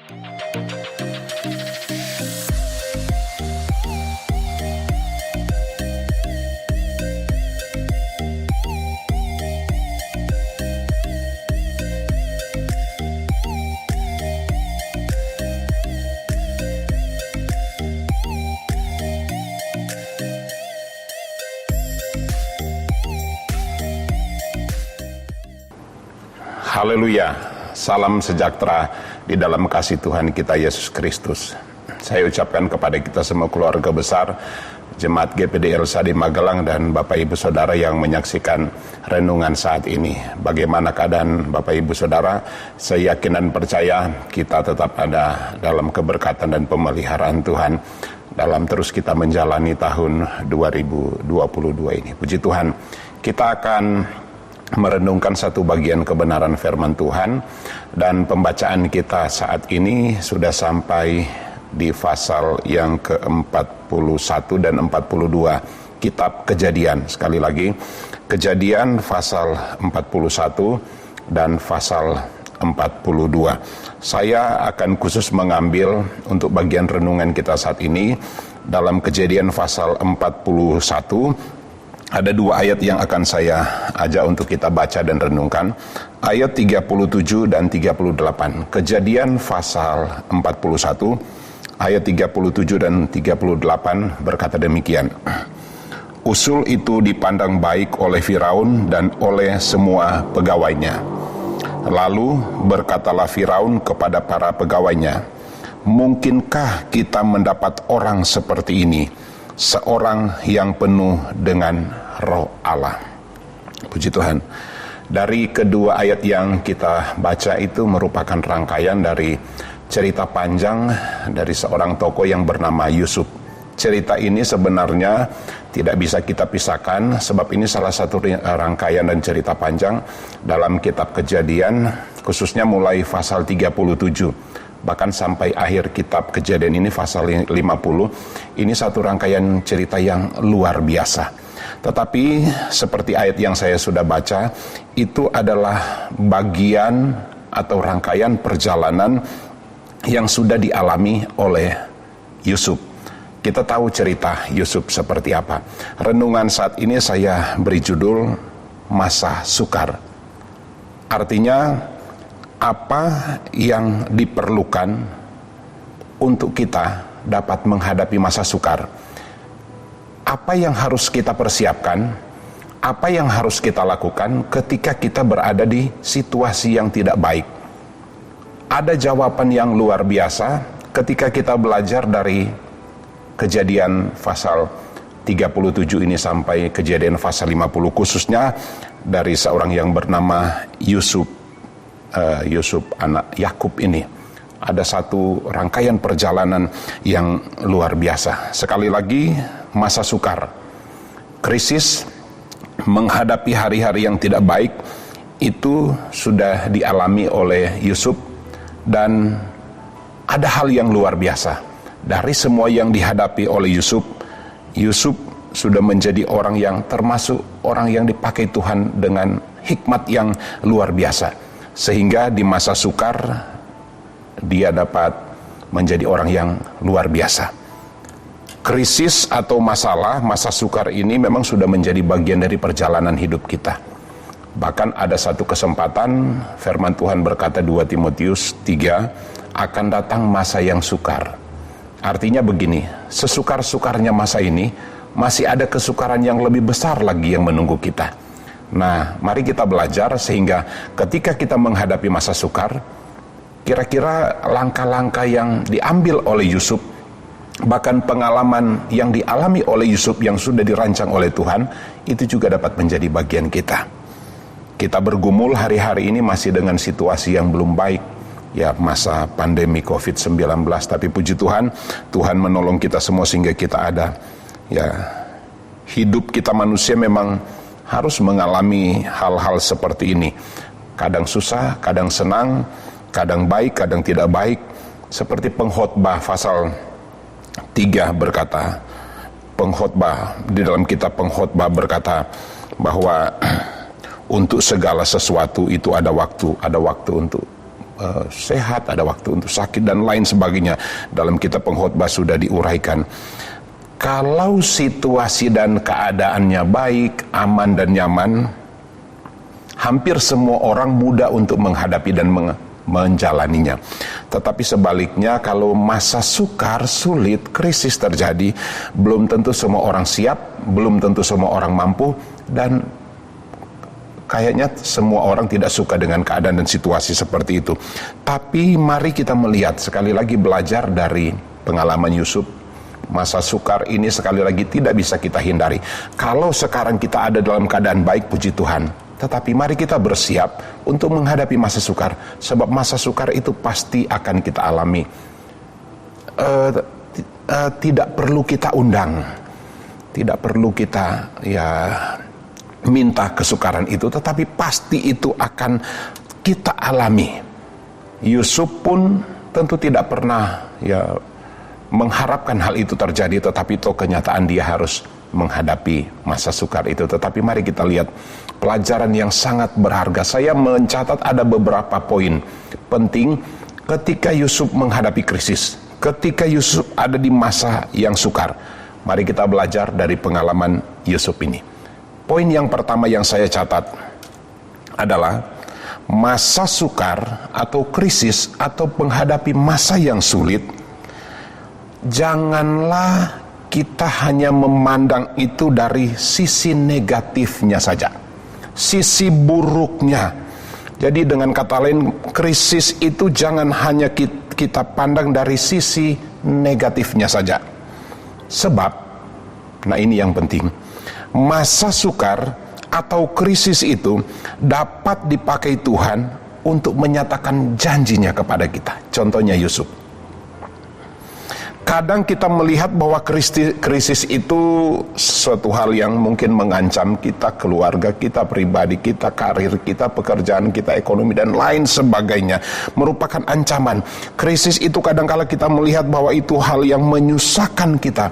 Haleluya, salam sejahtera di dalam kasih Tuhan kita Yesus Kristus. Saya ucapkan kepada kita semua keluarga besar Jemaat GPD Elsa di Magelang dan Bapak Ibu Saudara yang menyaksikan renungan saat ini. Bagaimana keadaan Bapak Ibu Saudara? Saya yakin dan percaya kita tetap ada dalam keberkatan dan pemeliharaan Tuhan dalam terus kita menjalani tahun 2022 ini. Puji Tuhan, kita akan merenungkan satu bagian kebenaran firman Tuhan, dan pembacaan kita saat ini sudah sampai di pasal yang ke-41 dan 42 kitab Kejadian. Sekali lagi, Kejadian pasal 41 dan pasal 42. Saya akan khusus mengambil untuk bagian renungan kita saat ini dalam Kejadian pasal 41. Ada dua ayat yang akan saya ajak untuk kita baca dan renungkan. Ayat 37 dan 38. Kejadian pasal 41, ayat 37 dan 38 berkata demikian. Usul itu dipandang baik oleh Firaun dan oleh semua pegawainya. Lalu berkatalah Firaun kepada para pegawainya, mungkinkah kita mendapat orang seperti ini, seorang yang penuh dengan Roh Allah. Puji Tuhan. Dari kedua ayat yang kita baca itu merupakan rangkaian dari cerita panjang dari seorang tokoh yang bernama Yusuf. Cerita ini sebenarnya tidak bisa kita pisahkan, sebab ini salah satu rangkaian dan cerita panjang dalam kitab Kejadian, khususnya mulai pasal 37 bahkan sampai akhir kitab Kejadian ini pasal 50. Ini satu rangkaian cerita yang luar biasa. Tetapi seperti ayat yang saya sudah baca, itu adalah bagian atau rangkaian perjalanan yang sudah dialami oleh Yusuf. Kita tahu cerita Yusuf seperti apa. Renungan saat ini saya beri judul Masa Sukar. Artinya, apa yang diperlukan untuk kita dapat menghadapi masa sukar? Apa yang harus kita persiapkan? Apa yang harus kita lakukan ketika kita berada di situasi yang tidak baik? Ada jawaban yang luar biasa ketika kita belajar dari Kejadian pasal 37 ini sampai Kejadian pasal 50, khususnya dari seorang yang bernama Yusuf anak Yakub ini. Ada satu rangkaian perjalanan yang luar biasa. Sekali lagi, masa sukar, krisis, menghadapi hari-hari yang tidak baik, itu sudah dialami oleh Yusuf. Dan ada hal yang luar biasa. Dari semua yang dihadapi oleh Yusuf sudah menjadi orang yang termasuk orang yang dipakai Tuhan dengan hikmat yang luar biasa. Sehingga di masa sukar, dia dapat menjadi orang yang luar biasa. Krisis atau masalah, masa sukar ini memang sudah menjadi bagian dari perjalanan hidup kita. Bahkan ada satu kesempatan, firman Tuhan berkata 2 Timotius 3, akan datang masa yang sukar. Artinya begini, sesukar-sukarnya masa ini, masih ada kesukaran yang lebih besar lagi yang menunggu kita. Nah, mari kita belajar sehingga ketika kita menghadapi masa sukar, kira-kira langkah-langkah yang diambil oleh Yusuf, bahkan pengalaman yang dialami oleh Yusuf yang sudah dirancang oleh Tuhan, itu juga dapat menjadi bagian kita. Kita bergumul hari-hari ini masih dengan situasi yang belum baik, ya, masa pandemi COVID-19, tapi puji Tuhan, Tuhan menolong kita semua sehingga kita ada. Ya, hidup kita manusia memang harus mengalami hal-hal seperti ini. Kadang susah, kadang senang, kadang baik, kadang tidak baik. Seperti pengkhotbah pasal 3 berkata, pengkhotbah di dalam kitab pengkhotbah berkata bahwa untuk segala sesuatu itu ada waktu untuk sehat, ada waktu untuk sakit dan lain sebagainya. Dalam kitab Pengkhotbah sudah diuraikan. Kalau situasi dan keadaannya baik, aman dan nyaman, hampir semua orang mudah untuk menghadapi dan menjalaninya. Tetapi sebaliknya, kalau masa sukar, sulit, krisis terjadi, belum tentu semua orang siap, belum tentu semua orang mampu, dan kayaknya semua orang tidak suka dengan keadaan dan situasi seperti itu. Tapi mari kita melihat, sekali lagi belajar dari pengalaman Yusuf. Masa sukar ini sekali lagi tidak bisa kita hindari. Kalau sekarang kita ada dalam keadaan baik, puji Tuhan. Tetapi mari kita bersiap untuk menghadapi masa sukar. Sebab masa sukar itu pasti akan kita alami. Tidak perlu kita undang. Tidak perlu kita minta kesukaran itu. Tetapi pasti itu akan kita alami. Yusuf pun tentu tidak pernah mengharapkan hal itu terjadi, tetapi itu kenyataan dia harus menghadapi masa sukar itu. Tetapi mari kita lihat pelajaran yang sangat berharga. Saya mencatat ada beberapa poin penting ketika Yusuf menghadapi krisis, ketika Yusuf ada di masa yang sukar. Mari kita belajar dari pengalaman Yusuf ini. Poin yang pertama yang saya catat adalah masa sukar atau krisis atau menghadapi masa yang sulit. Janganlah kita hanya memandang itu dari sisi negatifnya saja, sisi buruknya. Jadi dengan kata lain, krisis itu jangan hanya kita pandang dari sisi negatifnya saja. Sebab, nah ini yang penting, masa sukar atau krisis itu dapat dipakai Tuhan untuk menyatakan janjinya kepada kita. Contohnya Yusuf. Kadang kita melihat bahwa krisis itu suatu hal yang mungkin mengancam kita, keluarga kita, pribadi kita, karir kita, pekerjaan kita, ekonomi, dan lain sebagainya. Merupakan ancaman. Krisis itu kadang-kala kita melihat bahwa itu hal yang menyusahkan kita.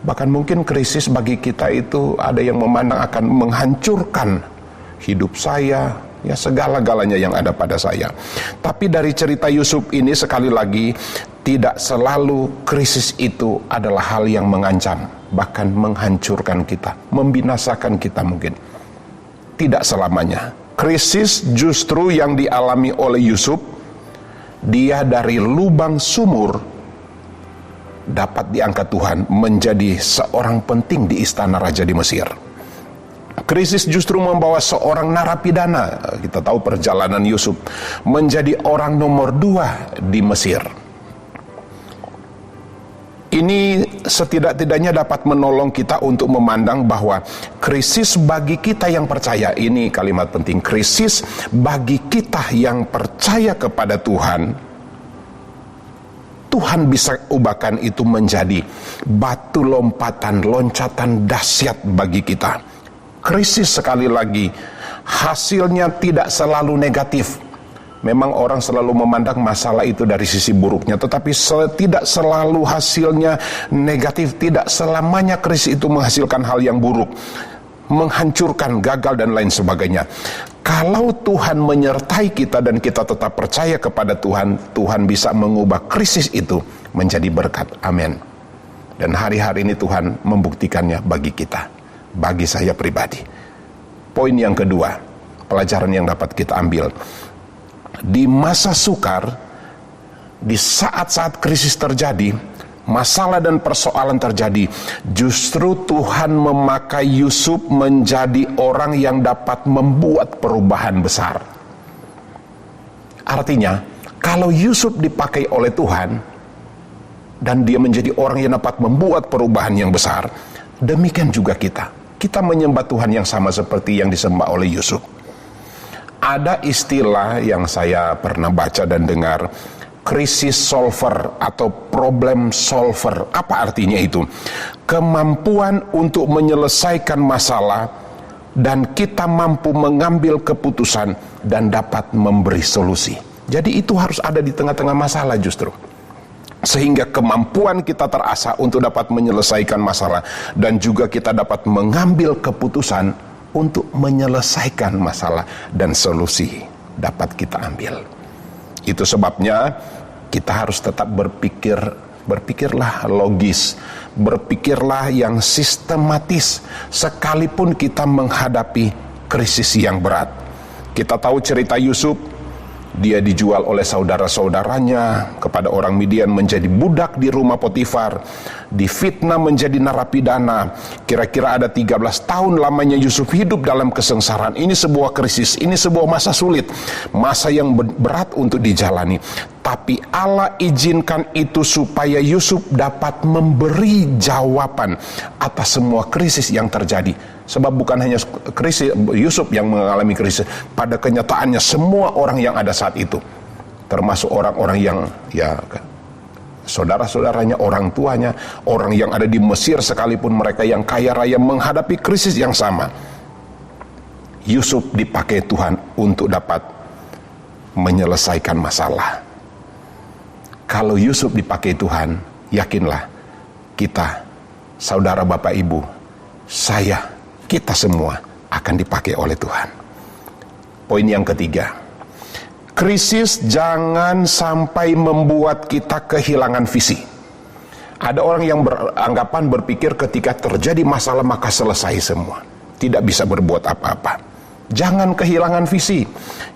Bahkan mungkin krisis bagi kita itu ada yang memandang akan menghancurkan hidup saya, segala-galanya yang ada pada saya. Tapi dari cerita Yusuf ini sekali lagi, tidak selalu krisis itu adalah hal yang mengancam, bahkan menghancurkan kita, membinasakan kita mungkin. Tidak selamanya. Krisis justru yang dialami oleh Yusuf, dia dari lubang sumur dapat diangkat Tuhan menjadi seorang penting di istana raja di Mesir. Krisis justru membawa seorang narapidana, kita tahu perjalanan Yusuf, menjadi orang nomor 2 di Mesir. Ini setidak-tidaknya dapat menolong kita untuk memandang bahwa krisis bagi kita yang percaya, ini kalimat penting, krisis bagi kita yang percaya kepada Tuhan, Tuhan bisa ubahkan itu menjadi batu loncatan dahsyat bagi kita. Krisis sekali lagi, hasilnya tidak selalu negatif. Memang orang selalu memandang masalah itu dari sisi buruknya, tetapi tidak selalu hasilnya negatif. Tidak selamanya krisis itu menghasilkan hal yang buruk, menghancurkan, gagal, dan lain sebagainya. Kalau Tuhan menyertai kita dan kita tetap percaya kepada Tuhan, Tuhan bisa mengubah krisis itu menjadi berkat. Amin. Dan hari-hari ini Tuhan membuktikannya bagi kita, bagi saya pribadi. Poin yang kedua, pelajaran yang dapat kita ambil. Di masa sukar, di saat-saat krisis terjadi, masalah dan persoalan terjadi, justru Tuhan memakai Yusuf menjadi orang yang dapat membuat perubahan besar. Artinya, kalau Yusuf dipakai oleh Tuhan dan dia menjadi orang yang dapat membuat perubahan yang besar, demikian juga kita. Kita menyembah Tuhan yang sama seperti yang disembah oleh Yusuf. Ada istilah yang saya pernah baca dan dengar, crisis solver atau problem solver. Apa artinya itu? Kemampuan untuk menyelesaikan masalah dan kita mampu mengambil keputusan dan dapat memberi solusi. Jadi itu harus ada di tengah-tengah masalah justru. Sehingga kemampuan kita terasah untuk dapat menyelesaikan masalah dan juga kita dapat mengambil keputusan untuk menyelesaikan masalah dan solusi dapat kita ambil. Itu sebabnya kita harus tetap berpikirlah logis, berpikirlah yang sistematis, sekalipun kita menghadapi krisis yang berat. Kita tahu cerita Yusuf, dia dijual oleh saudara-saudaranya kepada orang Midian, menjadi budak di rumah Potifar, difitnah menjadi narapidana. Kira-kira ada 13 tahun lamanya Yusuf hidup dalam kesengsaraan. Ini sebuah krisis, ini sebuah masa sulit, masa yang berat untuk dijalani. Tapi Allah izinkan itu supaya Yusuf dapat memberi jawaban atas semua krisis yang terjadi. Sebab bukan hanya krisis Yusuf yang mengalami krisis, pada kenyataannya semua orang yang ada saat itu, termasuk orang-orang yang saudara-saudaranya, orang tuanya, orang yang ada di Mesir sekalipun mereka yang kaya raya menghadapi krisis yang sama. Yusuf dipakai Tuhan untuk dapat menyelesaikan masalah. Kalau Yusuf dipakai Tuhan, yakinlah kita, saudara, bapak, ibu, saya, kita semua akan dipakai oleh Tuhan. Poin yang ketiga, krisis jangan sampai membuat kita kehilangan visi. Ada orang yang berpikir ketika terjadi masalah maka selesai semua, tidak bisa berbuat apa-apa. Jangan kehilangan visi.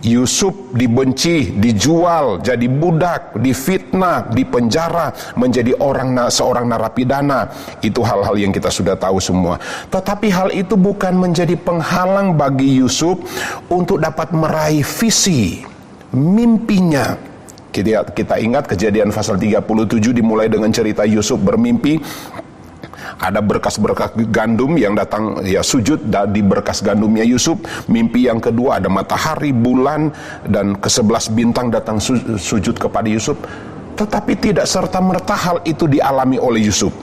Yusuf dibenci, dijual, jadi budak, difitnah, dipenjara, menjadi seorang narapidana. Itu hal-hal yang kita sudah tahu semua. Tetapi hal itu bukan menjadi penghalang bagi Yusuf untuk dapat meraih visi, mimpinya. Kita ingat Kejadian pasal 37 dimulai dengan cerita Yusuf bermimpi. Ada berkas-berkas gandum yang datang, sujud di berkas gandumnya Yusuf. Mimpi yang kedua ada matahari, bulan, dan ke-11 bintang datang sujud kepada Yusuf. Tetapi tidak serta-merta hal itu dialami oleh Yusuf.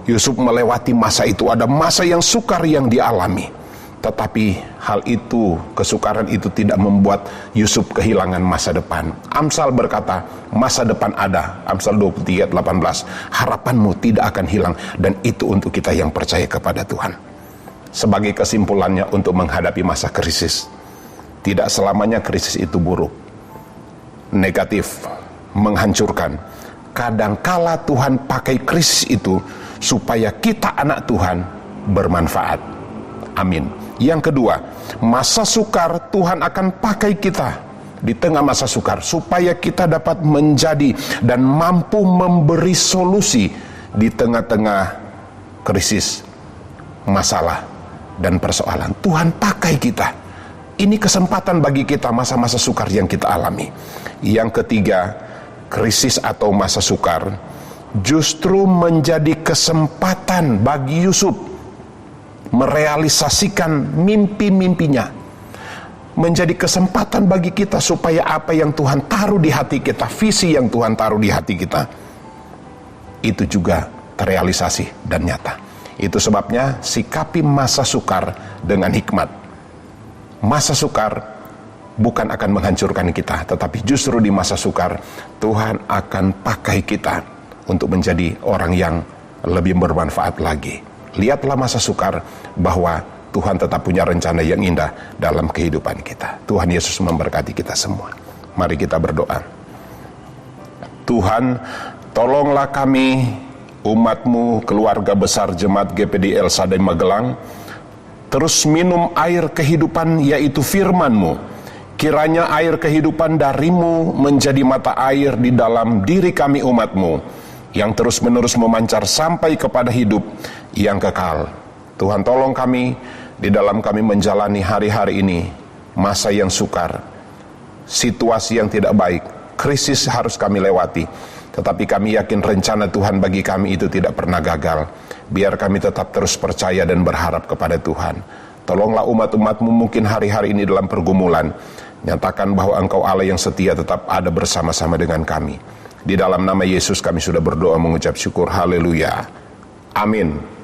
Yusuf melewati masa itu, ada masa yang sukar yang dialami. Tetapi hal itu, kesukaran itu tidak membuat Yusuf kehilangan masa depan. Amsal berkata, masa depan ada. Amsal 23:18, harapanmu tidak akan hilang, dan itu untuk kita yang percaya kepada Tuhan. Sebagai kesimpulannya untuk menghadapi masa krisis, tidak selamanya krisis itu buruk, negatif, menghancurkan. Kadangkala Tuhan pakai krisis itu supaya kita anak Tuhan bermanfaat. Amin. Yang kedua, masa sukar Tuhan akan pakai kita di tengah masa sukar supaya kita dapat menjadi dan mampu memberi solusi di tengah-tengah krisis, masalah, dan persoalan. Tuhan pakai kita. Ini kesempatan bagi kita masa-masa sukar yang kita alami. Yang ketiga, krisis atau masa sukar justru menjadi kesempatan bagi Yusuf merealisasikan mimpi-mimpinya. Menjadi kesempatan bagi kita supaya apa yang Tuhan taruh di hati kita, visi yang Tuhan taruh di hati kita, itu juga terrealisasi dan nyata. Itu sebabnya sikapi masa sukar dengan hikmat. Masa sukar bukan akan menghancurkan kita, tetapi justru di masa sukar Tuhan akan pakai kita untuk menjadi orang yang lebih bermanfaat lagi. Lihatlah masa sukar bahwa Tuhan tetap punya rencana yang indah dalam kehidupan kita. Tuhan Yesus memberkati kita semua. Mari kita berdoa. Tuhan, tolonglah kami, umat-Mu, keluarga besar Jemaat GPD El Shaddai Magelang, terus minum air kehidupan, yaitu firman-Mu. Kiranya air kehidupan dari-Mu menjadi mata air di dalam diri kami umat-Mu, yang terus-menerus memancar sampai kepada hidup yang kekal. Tuhan, tolong kami di dalam kami menjalani hari-hari ini, masa yang sukar, situasi yang tidak baik, krisis harus kami lewati. Tetapi kami yakin rencana Tuhan bagi kami itu tidak pernah gagal. Biar kami tetap terus percaya dan berharap kepada Tuhan. Tolonglah umat-umat-Mu mungkin hari-hari ini dalam pergumulan. Nyatakan bahwa Engkau Allah yang setia tetap ada bersama-sama dengan kami. Di dalam nama Yesus kami sudah berdoa mengucap syukur. Haleluya. Amin.